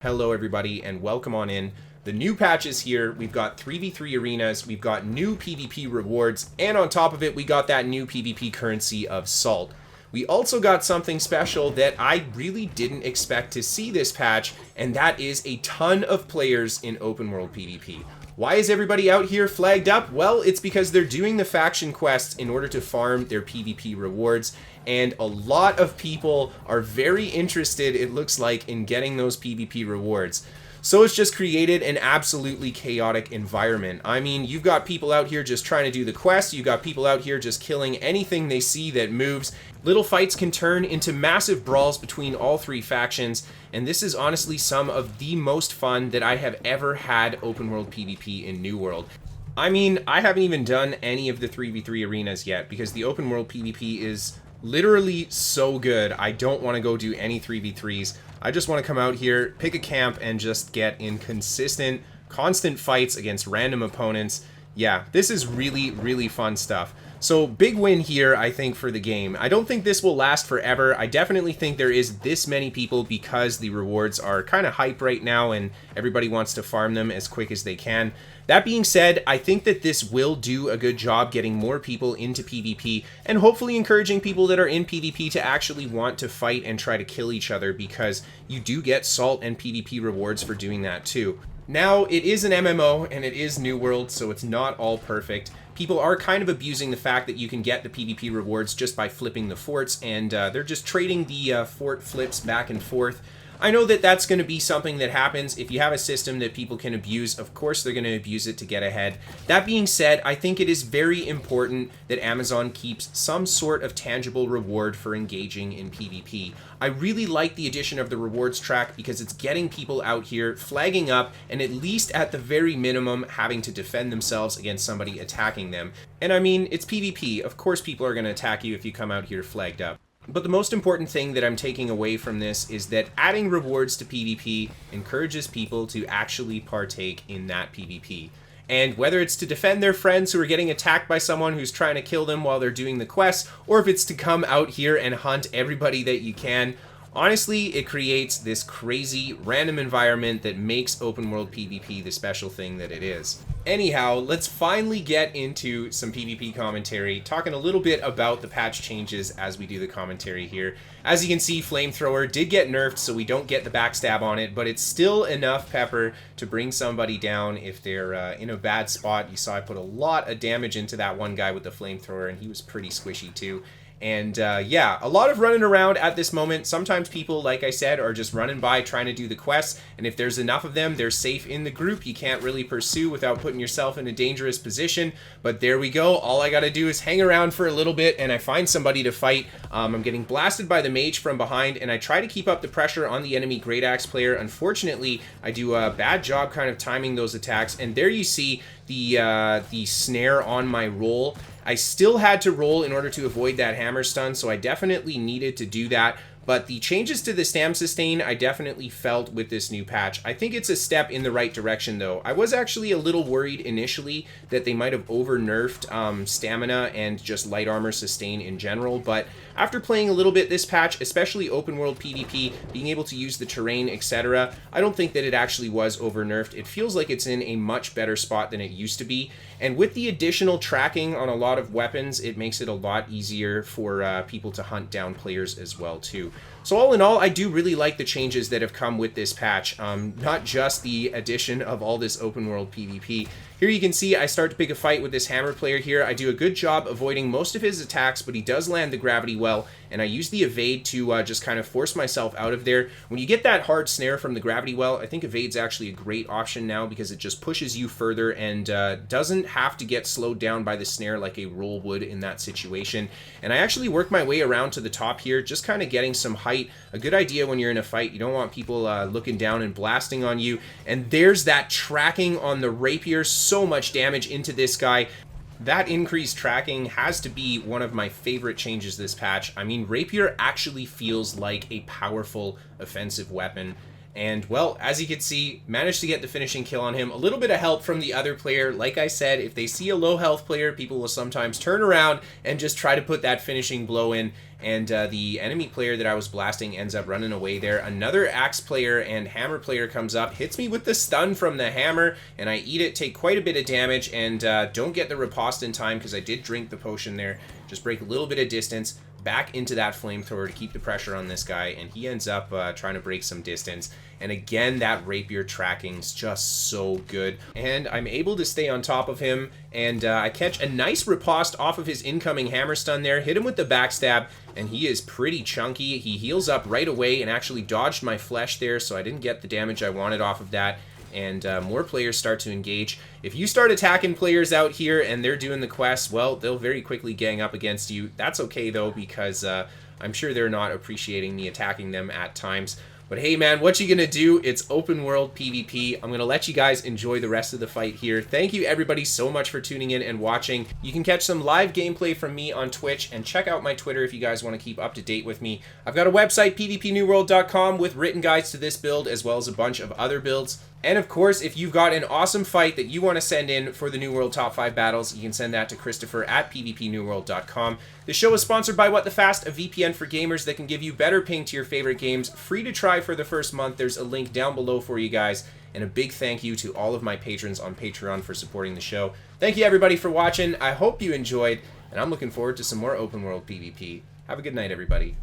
Hello everybody and welcome on in. The new patch is here. We've got 3v3 arenas, we've got new PvP rewards, and on top of it we got that new PvP currency of salt. We also got something special that I really didn't expect to see this patch, and that is a ton of players in open world PvP. Why is everybody out here flagged up? Well, it's because they're doing the faction quests in order to farm their PvP rewards, and a lot of people are very interested, it looks like, in getting those PvP rewards. So it's just created an absolutely chaotic environment. I mean, you've got people out here just trying to do the quest, you've got people out here just killing anything they see that moves. Little fights can turn into massive brawls between all three factions, and this is honestly some of the most fun that I have ever had open world PvP in New World. I mean, I haven't even done any of the 3v3 arenas yet because the open world PvP is literally so good. I don't want to go do any 3v3s. I just want to come out here, pick a camp, and just get in consistent, constant fights against random opponents. Yeah, this is really, really fun stuff. So, big win here, I think, for the game. I don't think this will last forever. I definitely think there is this many people because the rewards are kind of hype right now and everybody wants to farm them as quick as they can. That being said, I think that this will do a good job getting more people into PvP and hopefully encouraging people that are in PvP to actually want to fight and try to kill each other, because you do get salt and PvP rewards for doing that too. Now, it is an MMO and it is New World, so it's not all perfect. People are kind of abusing the fact that you can get the PvP rewards just by flipping the forts, and they're just trading the fort flips back and forth. I know that that's going to be something that happens. If you have a system that people can abuse, of course they're going to abuse it to get ahead. That being said, I think it is very important that Amazon keeps some sort of tangible reward for engaging in PvP. I really like the addition of the rewards track because it's getting people out here flagging up and, at least at the very minimum, having to defend themselves against somebody attacking them. And I mean, it's PvP. Of course people are going to attack you if you come out here flagged up. But the most important thing that I'm taking away from this is that adding rewards to PvP encourages people to actually partake in that PvP. And whether it's to defend their friends who are getting attacked by someone who's trying to kill them while they're doing the quest, or if it's to come out here and hunt everybody that you can, honestly, it creates this crazy, random environment that makes open world PvP the special thing that it is. Anyhow, let's finally get into some PvP commentary, talking a little bit about the patch changes as we do the commentary here. As you can see, Flamethrower did get nerfed, so we don't get the backstab on it, but it's still enough pepper to bring somebody down if they're in a bad spot. You saw I put a lot of damage into that one guy with the Flamethrower, and he was pretty squishy too. And yeah, a lot of running around at this moment. Sometimes people, like I said, are just running by trying to do the quests, and if there's enough of them, they're safe in the group. You can't really pursue without putting yourself in a dangerous position, but there we go. All I gotta do is hang around for a little bit, and I find somebody to fight. I'm getting blasted by the mage from behind, and I try to keep up the pressure on the enemy Great Axe player. Unfortunately, I do a bad job kind of timing those attacks, and there you see the snare on my roll. I still had to roll in order to avoid that hammer stun, so I definitely needed to do that. But the changes to the stam sustain I definitely felt with this new patch. I think it's a step in the right direction though. I was actually a little worried initially that they might have over-nerfed stamina and just light armor sustain in general, but after playing a little bit this patch, especially open world PvP, being able to use the terrain, etc., I don't think that it actually was over-nerfed. It feels like it's in a much better spot than it used to be, and with the additional tracking on a lot of weapons, it makes it a lot easier for people to hunt down players as well too. So all in all, I do really like the changes that have come with this patch, not just the addition of all this open world PvP. Here you can see I start to pick a fight with this hammer player here. I do a good job avoiding most of his attacks, but he does land the gravity well, and I use the evade to just kind of force myself out of there. When you get that hard snare from the gravity well, I think evade's actually a great option now because it just pushes you further and doesn't have to get slowed down by the snare like a roll would in that situation. And I actually work my way around to the top here, just kind of getting some height. A good idea when you're in a fight. You don't want people looking down and blasting on you. And there's that tracking on the Rapier. So much damage into this guy. That increased tracking has to be one of my favorite changes this patch. I mean, Rapier actually feels like a powerful offensive weapon. And, well, as you can see, managed to get the finishing kill on him. A little bit of help from the other player. Like I said, if they see a low health player, people will sometimes turn around and just try to put that finishing blow in. And the enemy player that I was blasting ends up running away there. Another axe player and hammer player comes up, hits me with the stun from the hammer, and I eat it, take quite a bit of damage, and don't get the riposte in time because I did drink the potion there. Just break a little bit of distance, back into that flamethrower to keep the pressure on this guy, and he ends up trying to break some distance. And again, that rapier tracking's just so good. And I'm able to stay on top of him, and I catch a nice riposte off of his incoming hammer stun there, hit him with the backstab, and he is pretty chunky. He heals up right away and actually dodged my flesh there, so I didn't get the damage I wanted off of that. And more players start to engage. If you start attacking players out here and they're doing the quest, well, they'll very quickly gang up against you. That's okay, though, because I'm sure they're not appreciating me attacking them at times. But hey, man, what you gonna do? It's open world PvP. I'm gonna let you guys enjoy the rest of the fight here. Thank you, everybody, so much for tuning in and watching. You can catch some live gameplay from me on Twitch, and check out my Twitter if you guys want to keep up to date with me. I've got a website, pvpnewworld.com, with written guides to this build, as well as a bunch of other builds. And of course, if you've got an awesome fight that you want to send in for the New World Top 5 Battles, you can send that to Kristofer at pvpnewworld.com. The show is sponsored by What the Fast, a VPN for gamers that can give you better ping to your favorite games. Free to try for the first month. There's a link down below for you guys. And a big thank you to all of my patrons on Patreon for supporting the show. Thank you, everybody, for watching. I hope you enjoyed, and I'm looking forward to some more open world PvP. Have a good night, everybody.